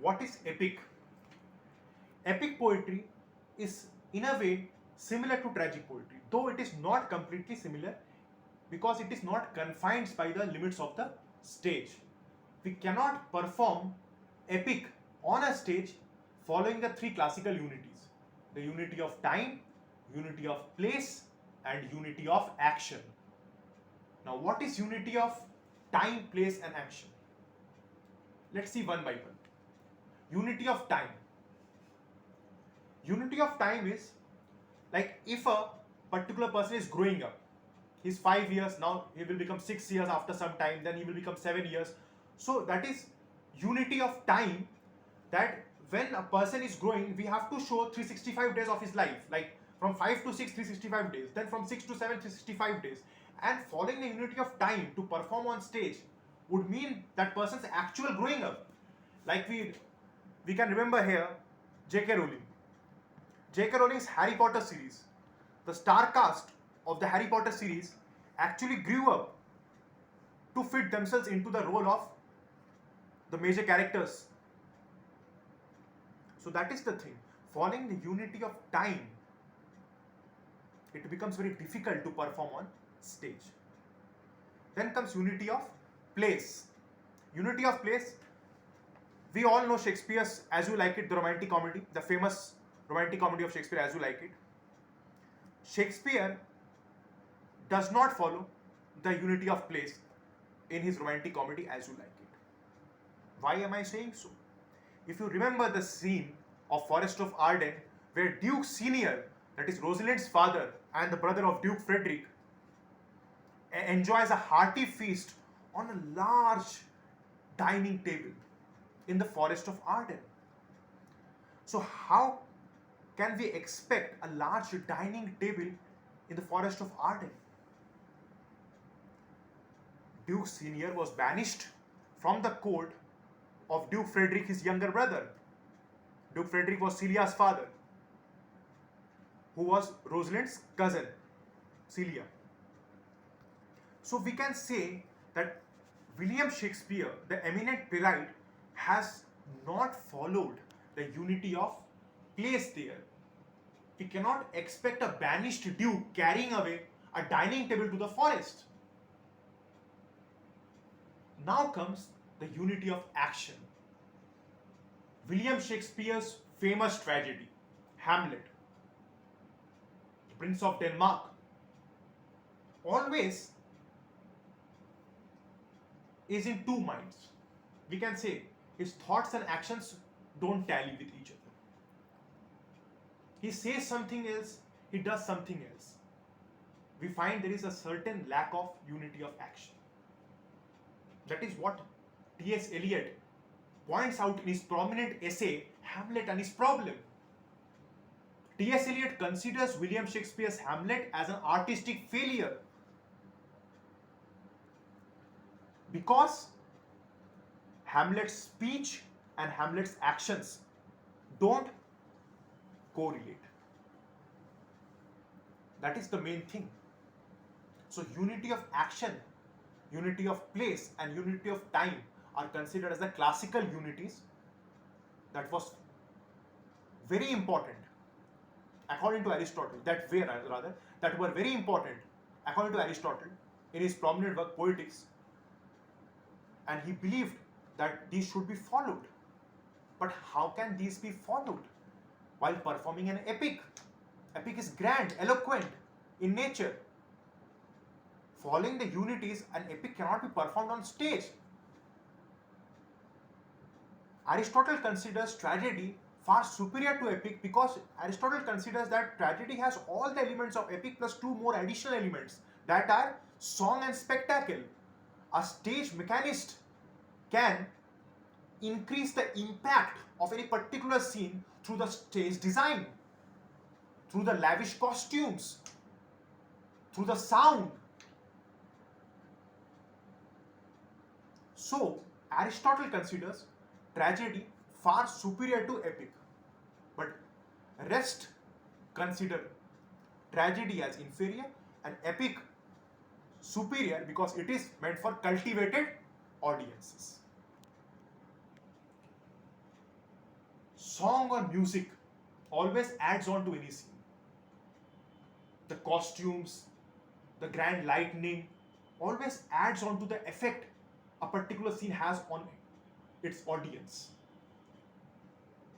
What is epic? Epic poetry is in a way similar to tragic poetry, though it is not completely similar because it is not confined by the limits of the stage. We cannot perform epic on a stage following the three classical unities: the unity of time, unity of place, and unity of action. Now, what is unity of time, place, and action? Let's see one by one. Unity of time. Unity of time is like if a particular person is growing up, he's 5 years, now he will become 6 years after some time, then he will become 7 years. So that is unity of time, that when a person is growing, we have to show 365 days of his life, like from 5 to 6, 365 days, then from 6 to 7, 365 days. And following the unity of time to perform on stage would mean that person's actual growing up. Like we can remember here J.K. Rowling. J.K. Rowling's Harry Potter series, the star cast of the Harry Potter series actually grew up to fit themselves into the role of the major characters. So that is the thing. Following the unity of time, it becomes very difficult to perform on stage. Then comes unity of place. Unity of place, we all know Shakespeare's As You Like It, the romantic comedy, the famous romantic comedy of Shakespeare, As You Like It. Shakespeare does not follow the unity of place in his romantic comedy As You Like It. Why am I saying so? If you remember the scene of Forest of Arden, where Duke Senior, that is Rosalind's father and the brother of Duke Frederick, enjoys a hearty feast on a large dining table in the Forest of Arden. So how can we expect a large dining table in the Forest of Arden? Duke Senior was banished from the court of Duke Frederick, his younger brother. Duke Frederick was Celia's father, who was Rosalind's cousin, Celia. So we can say that William Shakespeare, the eminent playwright, has not followed the unity of place there. We cannot expect a banished duke carrying away a dining table to the forest. Now comes the unity of action. William Shakespeare's famous tragedy, Hamlet, the Prince of Denmark, always is in two minds. We can say his thoughts and actions don't tally with each other. He says something else, he does something else. We find there is a certain lack of unity of action. That is what T.S. Eliot points out in his prominent essay, Hamlet and His Problem. T.S. Eliot considers William Shakespeare's Hamlet as an artistic failure because Hamlet's speech and Hamlet's actions don't correlate. That is the main thing. So unity of action, unity of place, and unity of time are considered as the classical unities that was very important according to Aristotle, that were very important according to Aristotle in his prominent work Poetics, and he believed that these should be followed. But how can these be followed while performing an epic? Epic is grand, eloquent in nature. Following the unities, an epic cannot be performed on stage. Aristotle considers tragedy far superior to epic because Aristotle considers that tragedy has all the elements of epic plus two more additional elements, that are song and spectacle. A stage mechanist can increase the impact of any particular scene through the stage design, through the lavish costumes, through the sound. So, Aristotle considers tragedy far superior to epic, but rest consider tragedy as inferior and epic superior because it is meant for cultivated audiences. song or music always adds on to any scene. The costumes, the grand lightning always adds on to the effect a particular scene has on its audience.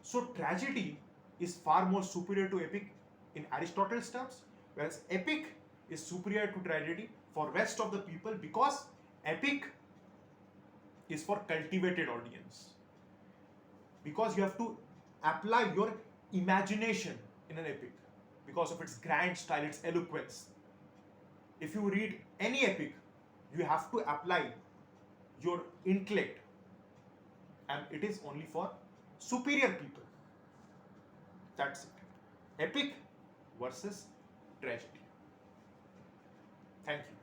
So tragedy is far more superior to epic in Aristotle's terms, whereas epic is superior to tragedy for rest of the people, because epic is for cultivated audience. Because you have to apply your imagination in an epic because of its grand style, its eloquence. If you read any epic, you have to apply your intellect, and it is only for superior people. That's it. Epic versus tragedy. Thank you.